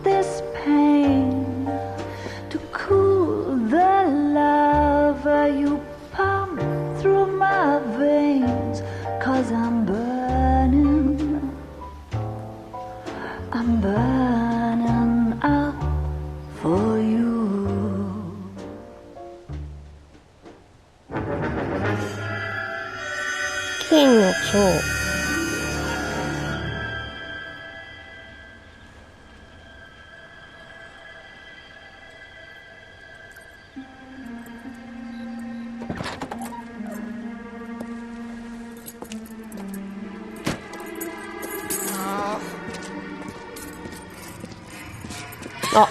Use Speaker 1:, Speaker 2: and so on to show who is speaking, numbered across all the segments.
Speaker 1: This pain to cool the lava you pump through my veins, 'cause I'm burning up for you.
Speaker 2: 金の蝶。あ、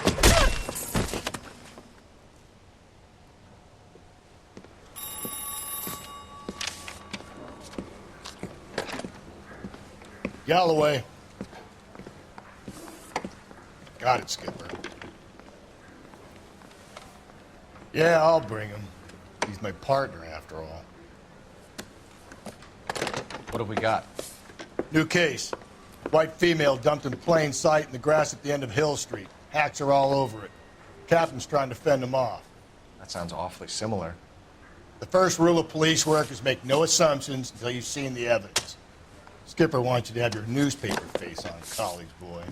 Speaker 3: Galloway. Got it, Skipper. Yeah, I'll bring him. He's my partner, after all.
Speaker 4: What have we got?
Speaker 3: New case. White female dumped in plain sight in the grass at the end of Hill Street. Hacks are all over it. Captain's trying to fend them off.
Speaker 4: That sounds awfully similar.
Speaker 3: The first rule of police work is make no assumptions until you've seen the evidence. Skipper wants you to have your newspaper face on, college boy.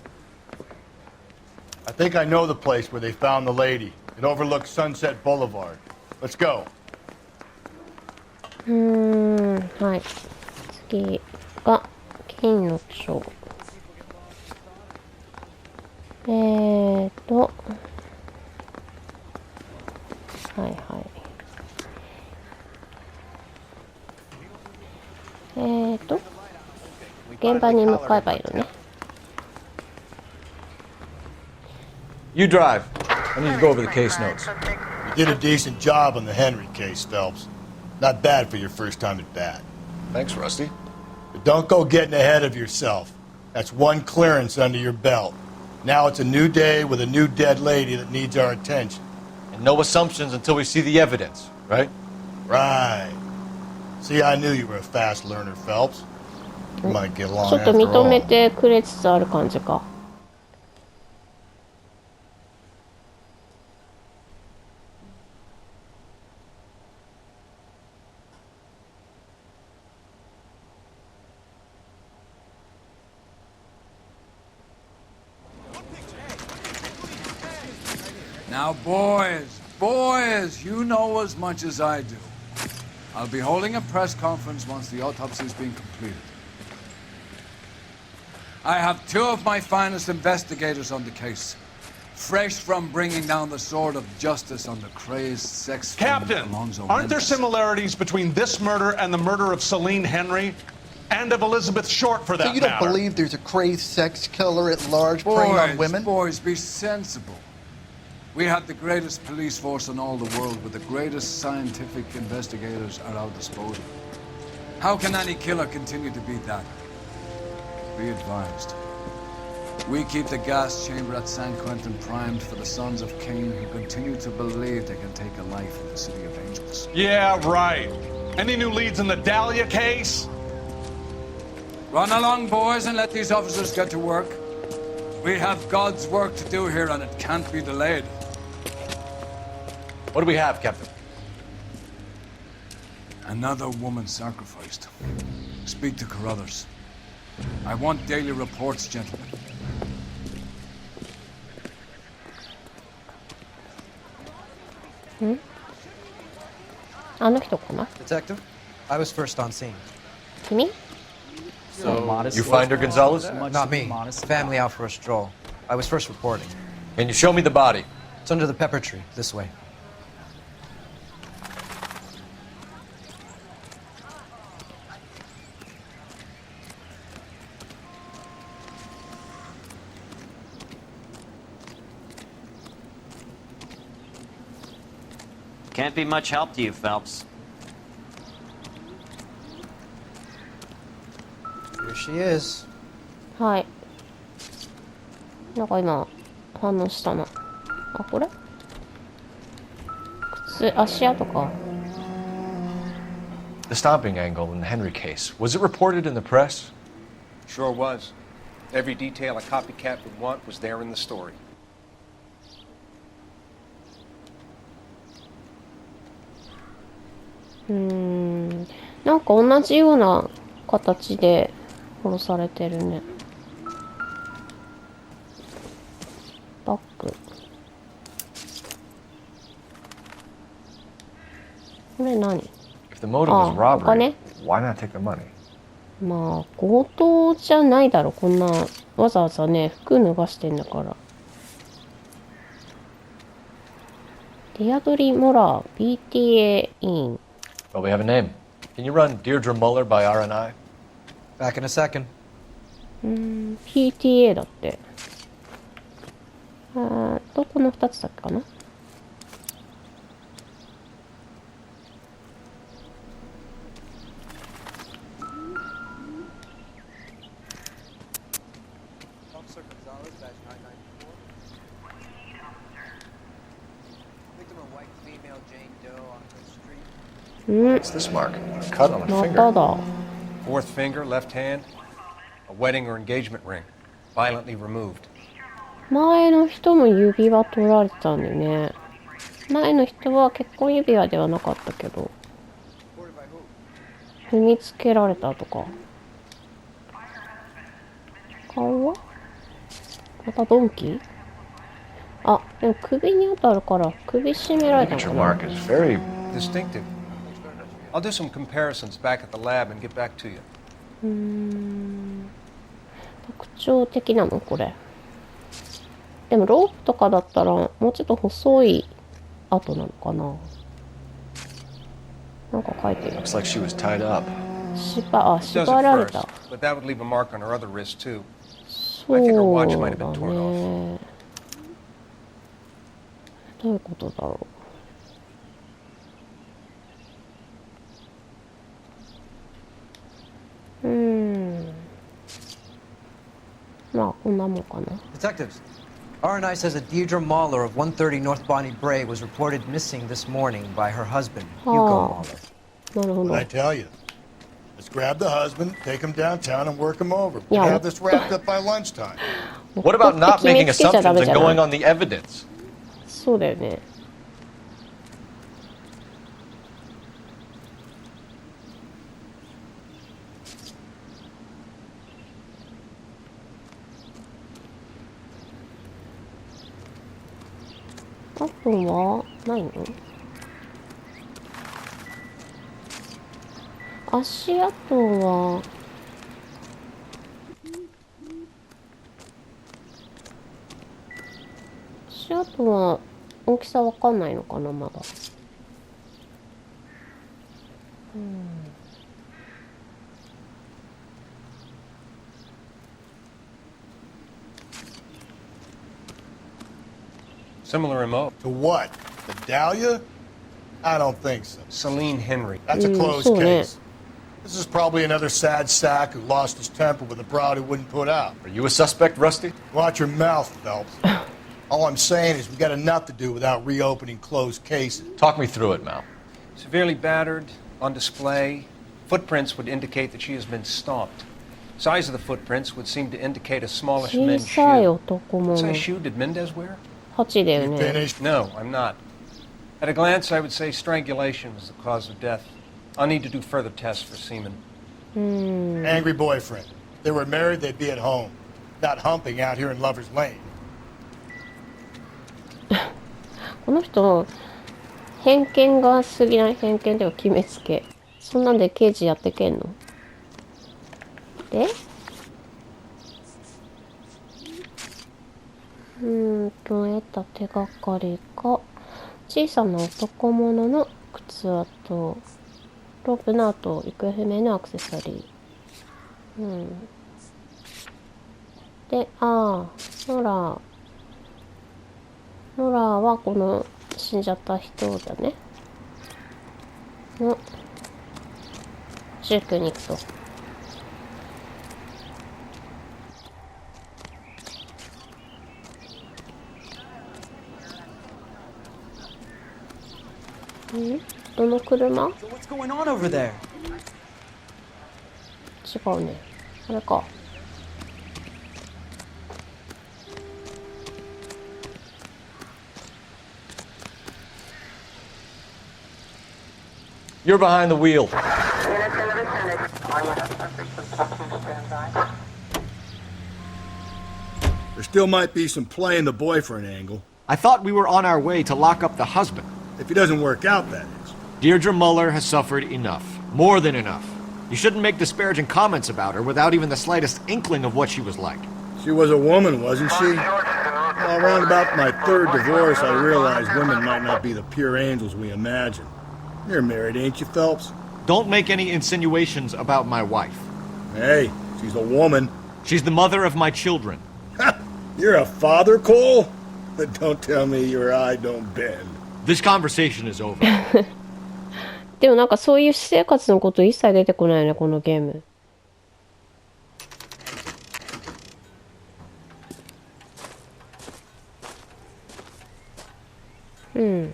Speaker 3: I think I know the place where they found the lady. It overlooks Sunset Boulevard. Let's go.
Speaker 2: はい。次が金の蝶。はいはい。現場に向かえばいいのね。
Speaker 4: You drive. I need to go over the case notes.
Speaker 3: You did a decent job on the Henry case, Phelps. Not bad for your first time at bat.
Speaker 4: Thanks, Rusty.
Speaker 3: But don't go getting ahead of yourself. That's one clearance under your belt. Now it's a new day with a new dead lady that needs our attention.
Speaker 4: And no assumptions until we see the evidence, right?
Speaker 3: Right. See, I knew you were a fast learner, Phelps. You might get along
Speaker 2: ちょっと
Speaker 3: after
Speaker 2: 認め
Speaker 3: all.
Speaker 2: てくれつつある感じか。
Speaker 5: Now, boys, you know as much as I do. I'll be holding a press conference once the autopsy's been completed. I have two of my finest investigators on the case, fresh from bringing down the sword of justice on the crazed sex
Speaker 6: Captain, aren't there similarities between this murder and the murder of Celine Henry and of Elizabeth Short, for that
Speaker 7: So you don't
Speaker 6: matter?
Speaker 7: believe there's a crazed sex killer at large preying on women?
Speaker 5: Boys, be sensible. We have the greatest police force in all the world with the greatest scientific investigators at our disposal. How can any killer continue to be that? Be advised. We keep the gas chamber at San Quentin primed for the sons of Cain who continue to believe they can take a life in the City of Angels.
Speaker 6: Yeah, right. Any new leads in the Dahlia case?
Speaker 5: Run along, boys, and let these officers get to work. We have God's work to do here, and it can't be delayed.
Speaker 4: What do we have, Captain?
Speaker 5: Another woman sacrificed. Speak to Carruthers. I want daily reports, gentlemen.
Speaker 8: Detective, I was first on scene.
Speaker 2: 君
Speaker 4: So, you find her, Gonzalez?
Speaker 8: Not me. Family out for a stroll. I was first reporting.
Speaker 4: Can you show me the body?
Speaker 8: It's under the pepper tree, this way.
Speaker 9: Can't be much help to you, Phelps.
Speaker 8: Here she is.
Speaker 2: はい。なんか今反応したな。あ、これ靴、足跡か。
Speaker 4: The stomping angle in the Henry case, was it reported in the press?
Speaker 10: Sure was. Every detail a copycat would want was there in the story.
Speaker 2: なんか同じような形で殺されてるね。バッグ。これ何？
Speaker 4: If the motive was
Speaker 2: お
Speaker 4: robbery,
Speaker 2: 金？
Speaker 4: why not take the money?
Speaker 2: まあ強盗じゃないだろ、こんなわざわざね服脱がしてんだから。ディアドリ・モラー PTA 委員。
Speaker 4: Well, we have a name. Can you run Deirdre Muller by R&I?
Speaker 8: Back in a second.
Speaker 2: PTA だって。この2つだっけかな。
Speaker 4: What's this mark? A cut on a
Speaker 2: ま
Speaker 4: finger.
Speaker 2: ただ。
Speaker 10: Fourth finger, left hand. A wedding or engagement ring. Violently removed.
Speaker 2: 前の人も指輪取られてたんだよね。前の人は結婚指輪ではなかったけど、踏みつけられたとか。顔はまたドンキ？あ、でも首に当たるから首絞められたの
Speaker 4: Signature
Speaker 2: かな。
Speaker 4: mark is very
Speaker 10: Distinctive. I'll do some comparisons back at the lab and get back to you.
Speaker 2: 特徴的なのこれ。でもロープとかだったらもうちょっと細い跡なのかな。なんか書いてる。
Speaker 4: looks like she was tied up.
Speaker 10: Does
Speaker 2: 縛
Speaker 10: at
Speaker 2: られ
Speaker 10: first,
Speaker 2: た。
Speaker 10: but that would leave a mark on her other wrist too.
Speaker 2: そうだね。どういうことだろう。まあこんなもんかな。
Speaker 8: Detectives, R&I says that Deirdre Muller of 130 North Bonnie Bray was reported missing this morning by her husband, Hugo Muller.
Speaker 2: なるほ
Speaker 3: What
Speaker 2: ど。
Speaker 3: I tell you? Let's grab the husband, take him downtown, and work him over.
Speaker 2: Yeah.
Speaker 3: We'll have this wrapped up by lunchtime.
Speaker 4: What about not making assumptions and going on the evidence?
Speaker 2: そうだよね。あとはないの？足跡は大きさわかんないのかなまだ。
Speaker 10: Similar remote.
Speaker 3: To what? The Dahlia? I don't think so.
Speaker 10: Celine Henry.
Speaker 3: That's a closed
Speaker 2: so
Speaker 3: case. This is probably another sad sack who lost his temper with a broad who wouldn't put out.
Speaker 4: Are you a suspect, Rusty?
Speaker 3: Watch your mouth, Phelps. All I'm saying is we got enough to do without reopening closed cases.
Speaker 4: Talk me through it, Mal.
Speaker 10: Severely battered, on display. Footprints would indicate that she has been stomped. Size of the footprints would seem to indicate a smallish
Speaker 2: 小
Speaker 10: men's
Speaker 2: さい
Speaker 10: shoe.
Speaker 2: 男
Speaker 10: What
Speaker 2: 物。
Speaker 10: size shoe did Mendez wear?
Speaker 2: 8だよ
Speaker 3: You
Speaker 2: ね。
Speaker 3: finished?
Speaker 10: No, I'm not. At a glance, I would say strangulation was the cause of death. I'll need to do further tests for semen.
Speaker 3: Angry boyfriend. If they were married, they'd be at home. Not humping out here in Lover's Lane.
Speaker 2: この人偏見が過ぎない？偏見というか決めつけ。そんなんで刑事やってけんの？で得た手がかりが小さな男物の靴跡、ロープの跡、行方不明のアクセサリー。で、ノラはこの死んじゃった人だね。の塾に行くと。どの車？
Speaker 8: What's going on over there?
Speaker 2: 違うね。あれか。
Speaker 4: You're behind the wheel.
Speaker 3: There still might be some play in the boyfriend angle.
Speaker 11: I thought we were on our way to lock up the husband.
Speaker 3: If he doesn't work out, that is.
Speaker 11: Deirdre Muller has suffered enough. More than enough. You shouldn't make disparaging comments about her without even the slightest inkling of what she was like.
Speaker 3: She was a woman, wasn't she? Well, around about my third divorce, I realized women might not be the pure angels we imagine. You're married, ain't you, Phelps?
Speaker 11: Don't make any insinuations about my wife.
Speaker 3: Hey, she's a woman.
Speaker 11: She's the mother of my children.
Speaker 3: You're a father, Cole? But don't tell me your eye don't bend.
Speaker 11: This conversation is over.
Speaker 2: でもなんかそういう私生活のこと一切出てこないよね、このゲーム。うん。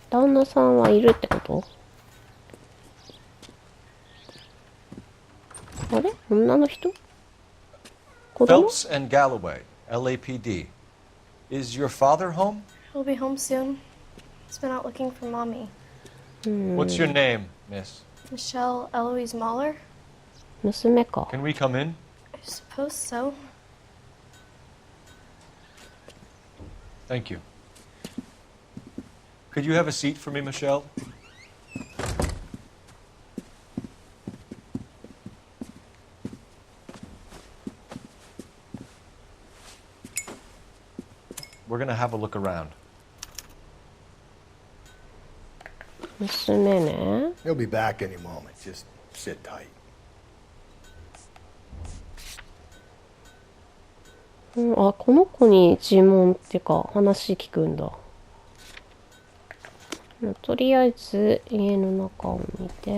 Speaker 2: 旦那さんはいるってこと？あれ？女の人？子供？
Speaker 4: Phelps and Galloway, LAPD. Is your father home?
Speaker 12: He'll be home soon. He's been out looking for Mommy.
Speaker 4: What's your name, miss?
Speaker 12: Michelle Eloise Mahler?
Speaker 2: 娘か。
Speaker 4: Can we come in?
Speaker 12: I suppose so.
Speaker 4: Thank you. Could you have a seat for me, Michelle? We're gonna have a look around.
Speaker 2: 娘ね。
Speaker 3: He'll be back any moment. Just sit tight.
Speaker 2: うん、あ、この子に尋問ってか話聞くんだ。とりあえず家の中を見て。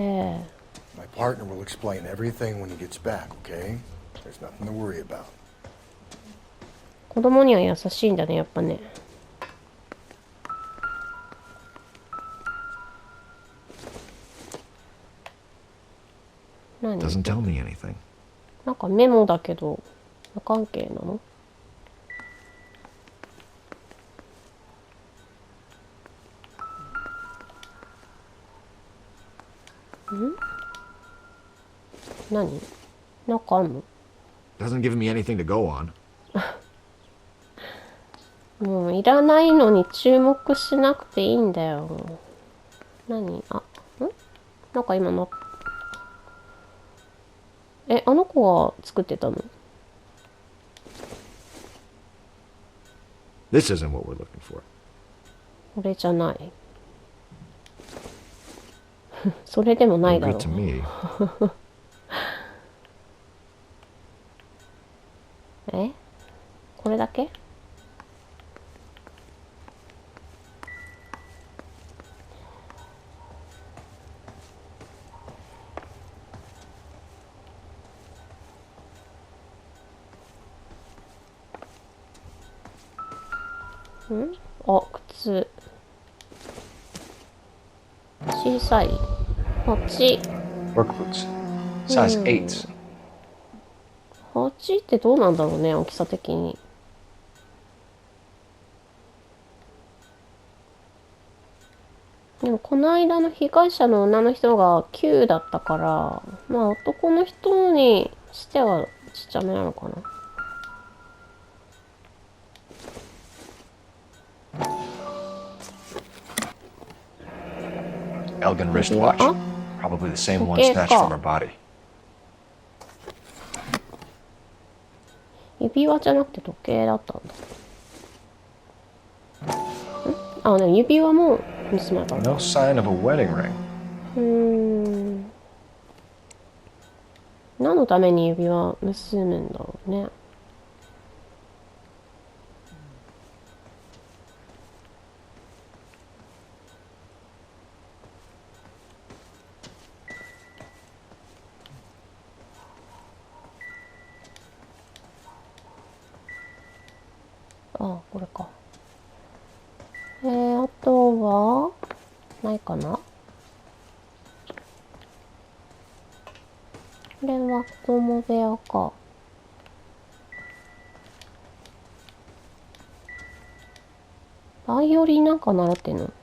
Speaker 3: My partner will explain everything when he gets back, okay? There's nothing to worry about.
Speaker 2: 子供には優しいんだね、やっぱね。何？
Speaker 11: Doesn't tell me anything.
Speaker 2: なんかメモだけど無関係なの？ん？何？なんかあんの？
Speaker 11: Doesn't give me anything to go on.
Speaker 2: もういらないのに注目しなくていいんだよ。何？あ、なんか今の。あの子が作ってたの？
Speaker 11: This isn't what we're looking for.
Speaker 2: これじゃない。それでもないだろう。
Speaker 11: Good to me.
Speaker 2: これだけ？あ、靴。小さい。8。
Speaker 4: Work boots. Size 8.
Speaker 2: 8ってどうなんだろうね、大きさ的に。でもこの間の被害者の女の人が9だったから、まあ男の人にしてはちっちゃめなのかな。
Speaker 4: Elegant wristwatch. Probably the same one snatched from her body.
Speaker 2: 指輪じゃなくて時計だったんだ。あ、ね、指輪も盗まれた。
Speaker 4: No sign of a wedding ring.
Speaker 2: 何のために指輪盗むんだろうね。あ、これか。あとはないかな。これは子供部屋か。バイオリンなんか習ってんの？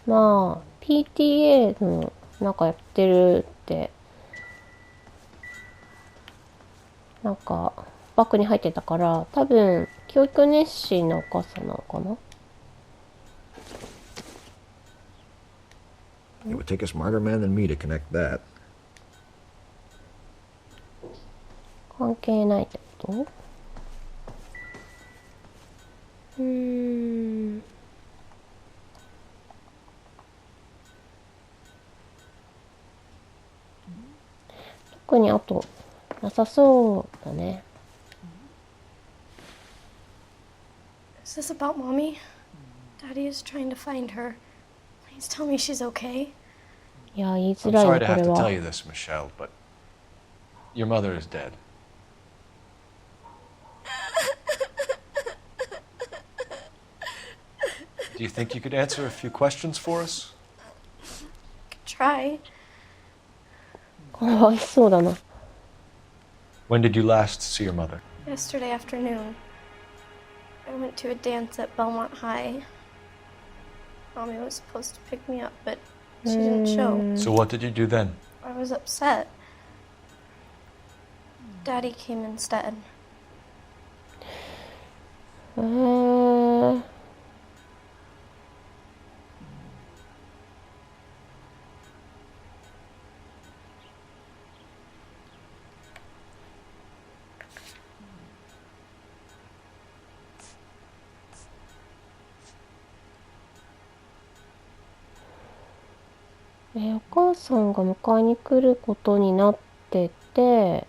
Speaker 2: まあ PTA のなんかやってるってなんかバッグに入ってたから、多分教育熱心なお母さんなのかな。
Speaker 11: It would take a smarter man than me to connect that.
Speaker 2: 関係ないってこと？特にあとなさそうだね。
Speaker 12: Is this about Mommy? Daddy is trying to find her. Please tell me she's okay.
Speaker 2: いや、言いづ
Speaker 4: I'm
Speaker 2: らい
Speaker 4: sorry
Speaker 2: ね、
Speaker 4: to
Speaker 2: こ
Speaker 4: have
Speaker 2: れ
Speaker 4: to tell
Speaker 2: は。
Speaker 4: you this, Michelle, but your mother is dead. Do you think you could answer a few questions for us?
Speaker 12: Try.
Speaker 2: かわいそうだな。
Speaker 4: When did you last see your mother?
Speaker 12: Yesterday afternoon, I went to a dance at Belmont High. Mommy was supposed to pick me up, but she didn't show.
Speaker 4: So what did you do then?
Speaker 12: I was upset. Daddy came instead.
Speaker 2: お母さんが迎えに来ることになってて、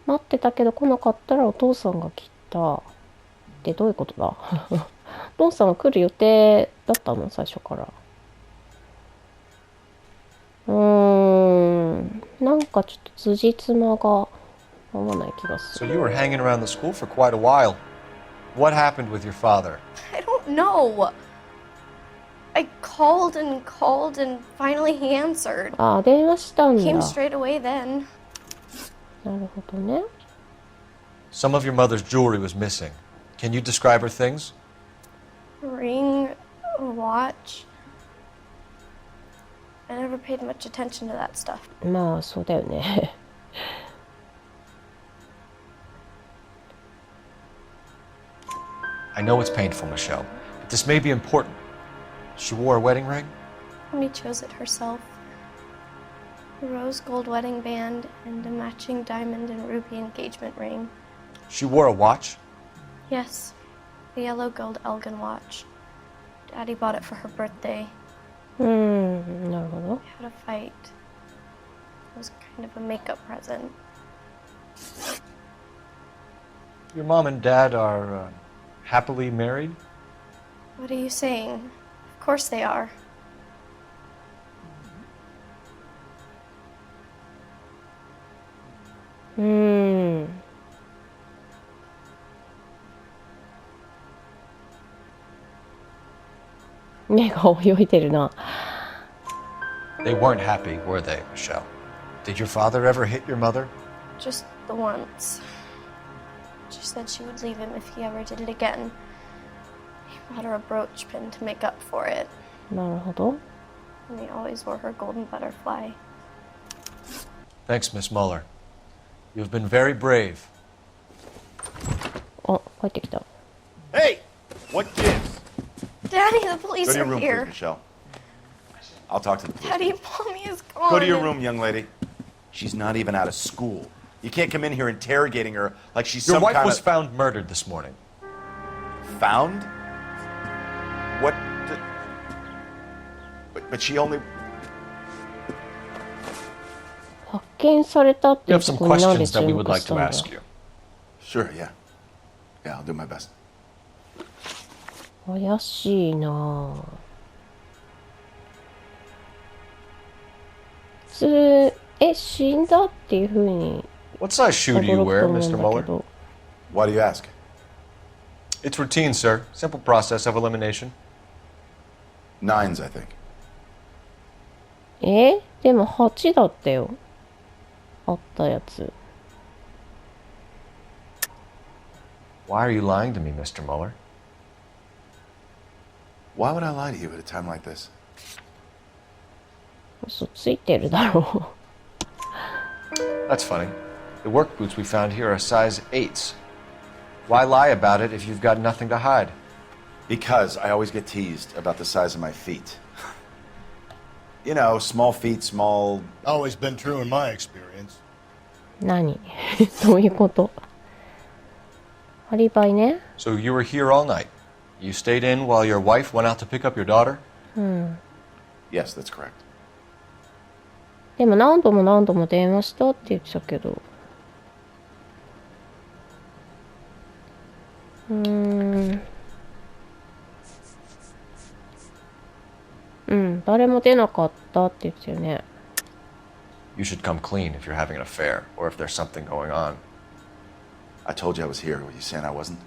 Speaker 2: 待ってたけど来なかったらお父さんが来たってどういうことだ？お父さんが来る予定だったの最初から。なんかちょっと辻褄が合わない気がす
Speaker 4: So
Speaker 2: る。
Speaker 4: you were hanging around the school for quite a while. What happened with your father?
Speaker 12: I don't know. I called and finally he answered.
Speaker 2: あ、電話したんだ。
Speaker 12: Came straight away then.
Speaker 2: なるほどね。
Speaker 4: Some of your mother's jewelry was missing. Can you describe her things?
Speaker 12: A ring, a watch. I never paid much attention to that stuff.
Speaker 2: まあそうだよね。
Speaker 4: I know it's painful, Michelle, but this may be important. She wore a wedding ring?
Speaker 12: Mommy chose it herself. A rose gold wedding band and a matching diamond and ruby engagement ring.
Speaker 4: She wore a watch?
Speaker 12: Yes, a yellow gold Elgin watch. Daddy bought it for her birthday.
Speaker 2: なるほど。
Speaker 12: We had a fight. It was kind of a makeup present.
Speaker 4: Your mom and dad are happily married?
Speaker 12: What are you saying? Of course they are.
Speaker 2: Hmm. 目が泳いでるな。
Speaker 4: They weren't happy, were they, Michelle? Did your father ever hit your mother?
Speaker 12: Just the once. She said she would leave him if he ever did it again. He bought her a brooch pin to make up for it.
Speaker 2: なるほど。
Speaker 12: And he always wore her golden butterfly.
Speaker 4: Thanks, Miss Muller. You've been very brave.
Speaker 2: あ、帰ってきた。
Speaker 13: Hey! What gives?
Speaker 12: Daddy, the police
Speaker 13: Go to your
Speaker 12: are
Speaker 13: room,
Speaker 12: here.
Speaker 13: please, Michelle. I'll talk to the police.
Speaker 12: Daddy, Mommy is gone.
Speaker 13: Go to your room, young lady. She's not even out of school. You can't come in here interrogating her like she's
Speaker 4: Your
Speaker 13: some
Speaker 4: wife
Speaker 13: kind
Speaker 4: was
Speaker 13: of...
Speaker 4: found murdered this morning.
Speaker 13: Found? What? But she only...
Speaker 2: 発見されたって
Speaker 4: We
Speaker 2: い
Speaker 4: have
Speaker 2: うと
Speaker 4: some
Speaker 2: ころになんで
Speaker 4: questions that
Speaker 2: 注
Speaker 4: we would
Speaker 2: 目
Speaker 4: like
Speaker 2: した
Speaker 4: to
Speaker 2: んだ。
Speaker 4: ask you.
Speaker 13: Sure, yeah. Yeah, I'll do my best.
Speaker 2: 怪しいなぁ。普通、死んだっていう風に
Speaker 4: What size shoe do you
Speaker 2: 驚く
Speaker 4: wear,
Speaker 2: と思うん
Speaker 4: Mr.
Speaker 2: だけ
Speaker 4: Muller?
Speaker 2: ど。
Speaker 13: Why do you ask?
Speaker 4: It's routine, sir. Simple process of elimination.
Speaker 13: Nines, I think.
Speaker 2: でも8だったよ。あったやつ。
Speaker 4: Why are you lying to me, Mr. Mueller?
Speaker 13: Why would I lie to you at a time like this?
Speaker 2: 嘘ついてるだろう。
Speaker 4: That's funny. The work boots we found here are size 8s. Why lie about it if you've got nothing to hide?
Speaker 13: Because I always get teased about the size of my feet. You know, small feet, small...
Speaker 3: Always been true in my experience.
Speaker 2: 何どういうことアリバイね。
Speaker 4: So you were here all night. You stayed in while your wife went out to pick up your daughter?
Speaker 2: うん。
Speaker 13: Yes, that's correct.
Speaker 2: でも何度も何度も電話したって言ってたけど。誰も出なかったって言ってたよね。
Speaker 4: You should come clean if you're having an affair or if there's something going on.
Speaker 13: I told you I was here. Were you saying I wasn't?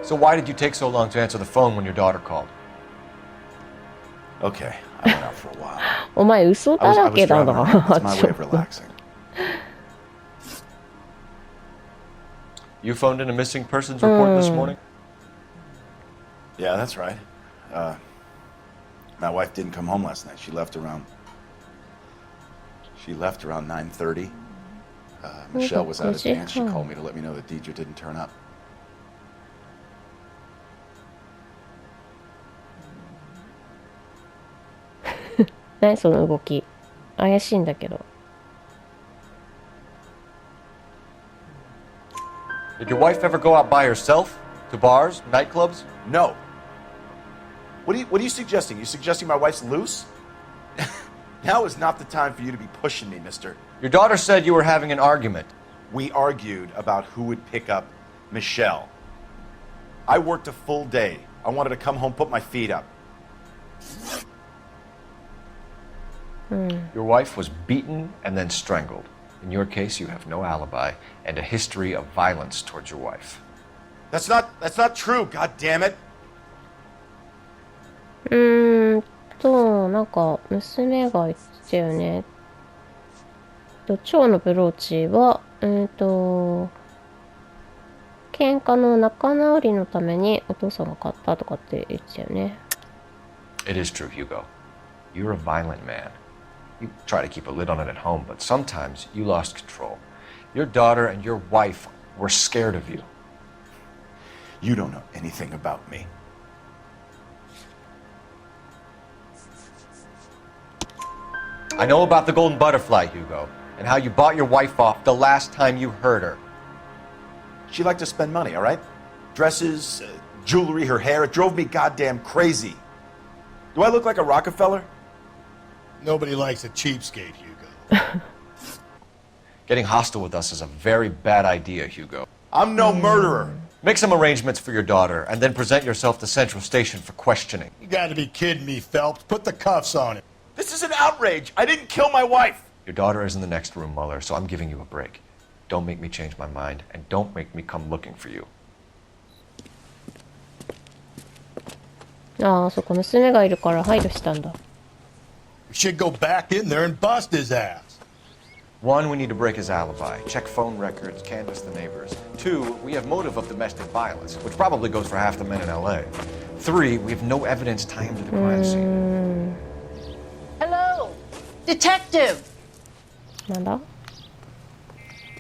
Speaker 4: So why did you take so long to answer the phone when your daughter called?
Speaker 13: Okay, I went out for a while.
Speaker 2: お前嘘だらけだな。
Speaker 13: It's my way of relaxing.
Speaker 4: You phoned in a missing persons report this morning?
Speaker 13: Yeah, that's right. My wife didn't come home last night. She left around 9:30. Michelle was out of dance. She called me to let me know that Deidre didn't turn up.
Speaker 2: 何その動き。怪しいんだけど。
Speaker 4: Did your wife ever go out by herself? To bars, nightclubs?
Speaker 13: No. What are you suggesting? You suggesting my wife's loose? Now is not the time for you to be pushing me, mister.
Speaker 4: Your daughter said you were having an argument.
Speaker 13: We argued about who would pick up Michelle. I worked a full day. I wanted to come home, put my feet up.
Speaker 4: Your wife was beaten and then strangled. In your case, you have no alibi and a history of violence towards your wife.
Speaker 13: That's not true, god damn it.
Speaker 2: なんか娘が言ってたよね。蝶のブローチは喧嘩の仲直りのためにお父さんが買ったとかって言ってたよね。
Speaker 4: It is true, Hugo. You're a violent man. You try to keep a lid on it at home, but sometimes you lost control. Your daughter and your wife were scared of you.
Speaker 13: You don't know anything about me.
Speaker 4: I know about the golden butterfly, Hugo, and how you bought your wife off the last time you heard her.
Speaker 13: She liked to spend money, all right? Dresses, jewelry, her hair. It drove me goddamn crazy. Do I look like a Rockefeller?
Speaker 3: Nobody likes a cheapskate, Hugo.
Speaker 4: Getting hostile with us is a very bad idea, Hugo.
Speaker 13: I'm no murderer.
Speaker 4: Make some arrangements for your daughter, and then present yourself to Central Station for questioning.
Speaker 3: You gotta be kidding me, Phelps. Put the cuffs on it.
Speaker 13: This is an outrage. I didn't kill my wife.
Speaker 4: Your daughter is in the next room, Mueller, so I'm giving you a break. Don't make me change my mind, and don't make me come looking for you.
Speaker 2: ああ、そこ娘がいるから配慮したんだ。
Speaker 3: We should go back in there and bust his ass.
Speaker 4: One, we need to break his alibi, check phone records, canvass the neighbors. Two, we have motive of domestic violence, which probably goes for half the men in L.A. Three, we have no evidence tying him to the crime scene.
Speaker 1: Hello, detective.
Speaker 2: なんだ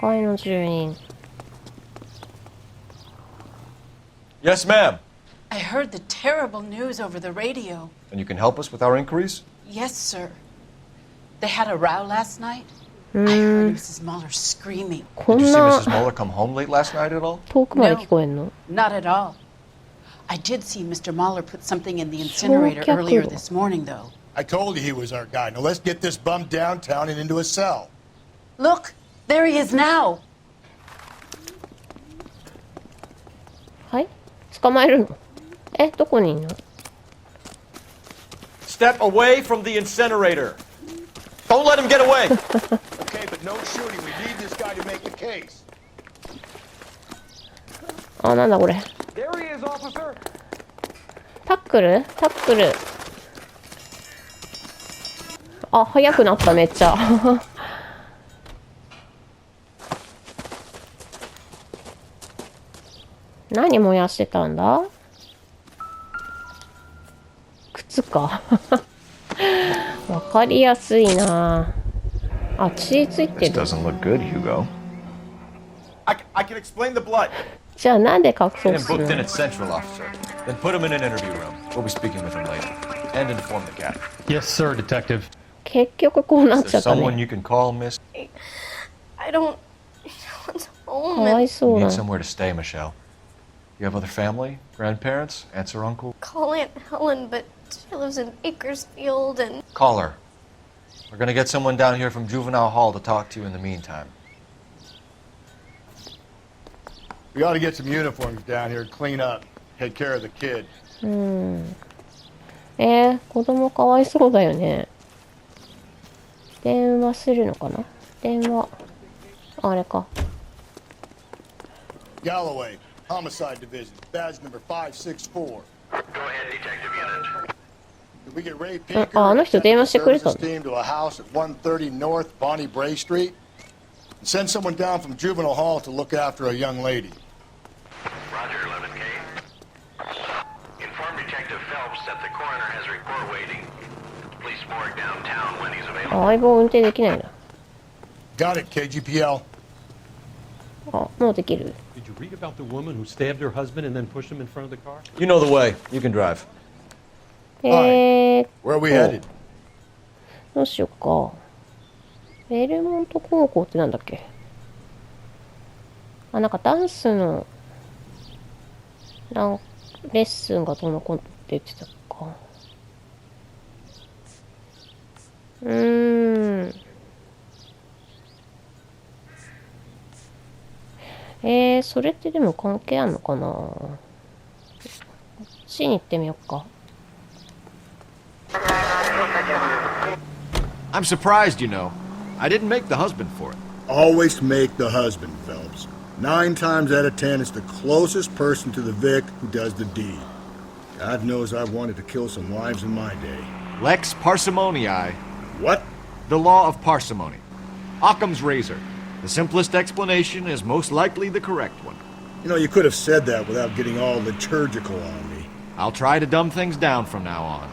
Speaker 2: 階の住人。
Speaker 4: Yes, ma'am.
Speaker 1: I heard the terrible news over the radio.
Speaker 4: And you can help us with our inquiries?
Speaker 1: Yes, sir. They had a row last night. I heard Mrs. Mueller screaming.
Speaker 4: Did you see Mrs. Mueller come home late last night at all?
Speaker 2: 遠くまで聞こえんの
Speaker 1: Not at all. I did see Mr. Mueller put something in the incinerator earlier this morning, though.
Speaker 3: I told you he was our guy. Now let's get this bum downtown and into a cell.
Speaker 1: Look, there he is now.
Speaker 2: はい捕まえるのどこにいんの
Speaker 11: Step away from the incinerator. Don't let him get away.
Speaker 3: Okay, but no shooting. We need this guy to make the case.
Speaker 2: あ、なんだこれタックルタックル。あ、速くなった、めっちゃ。何燃やしてたんだ？靴か。わかりやすいな。あ、血ついて
Speaker 4: This
Speaker 2: る。
Speaker 4: doesn't look good, Hugo.
Speaker 13: I can explain the blood.
Speaker 2: じゃあなんで隠そう
Speaker 4: Get
Speaker 2: す
Speaker 4: him
Speaker 2: る
Speaker 4: booked in
Speaker 2: の？
Speaker 4: at Central, officer. Then put him in an interview room. We'll be speaking with him later. And inform the cat.
Speaker 14: Yes, sir, Detective.
Speaker 2: 結局こうなっ
Speaker 4: Is
Speaker 2: ちゃ
Speaker 4: there
Speaker 2: った
Speaker 4: someone
Speaker 2: ね。
Speaker 4: you can call, miss?
Speaker 12: I don't. No one's
Speaker 2: か
Speaker 12: home.
Speaker 2: わい
Speaker 12: And
Speaker 2: そう
Speaker 4: You
Speaker 2: だ
Speaker 4: need。somewhere to stay, Michelle. You have other family? Grandparents? Aunts or uncle?
Speaker 12: call Aunt Helen, but she lives in Bakersfield, and
Speaker 4: Call her. We're gonna get someone down here from Juvenile Hall to talk to you in the meantime.
Speaker 3: We ought to get some uniforms down here, clean up, take care of the kid.
Speaker 2: うん。子供かわいそうだよね。電話するのかな？電話。あれか。
Speaker 3: Galloway, Homicide Division, badge number 564.
Speaker 15: Go ahead, Detective Unit.
Speaker 3: Did we get Ray Pinker
Speaker 2: あの人電話してくれたの？
Speaker 3: team to a house at 130 North Bonnie Bray Street? And send someone down from Juvenile Hall to look after a young lady.
Speaker 15: Roger, 11K. Inform Detective Phelps that the coroner has a report waiting. Police morgue downtown when he's available.
Speaker 2: 相棒運転できないな。
Speaker 3: Got it, KGPL.
Speaker 2: あ、もうできる。
Speaker 14: Did you read about the woman who stabbed her husband and then pushed him in front of the car?
Speaker 4: You know the way. You can drive.
Speaker 3: Where are we headed?
Speaker 2: どうしようか。ベルモント高校ってなんだっけ？あ、なんかダンスのレッスンがどうのこうのって言ってたか。それってでも関係あんのかな。こっちに行ってみようか。
Speaker 11: I'm surprised, you know. I didn't make the husband for it.
Speaker 3: Always make the husband, Phelps. 9 times out of 10, it's the closest person to the Vic who does the deed. God knows I've wanted to kill some wives in my day.
Speaker 11: Lex parsimoniae.
Speaker 3: What?
Speaker 11: The law of parsimony. Occam's razor. The simplest explanation is most likely the correct one.
Speaker 3: You know, you could have said that without getting all liturgical on me.
Speaker 11: I'll try to dumb things down from now on.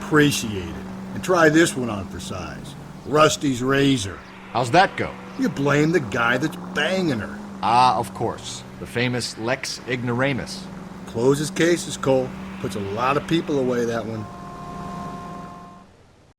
Speaker 3: Appreciate it. And try this one on for size. Rusty's razor.
Speaker 11: How's that go?
Speaker 3: You blame the guy that's banging her.
Speaker 11: Ah, of course. The famous Lex Ignoramus.
Speaker 3: Closes cases, Cole. Puts a lot of people away, that one.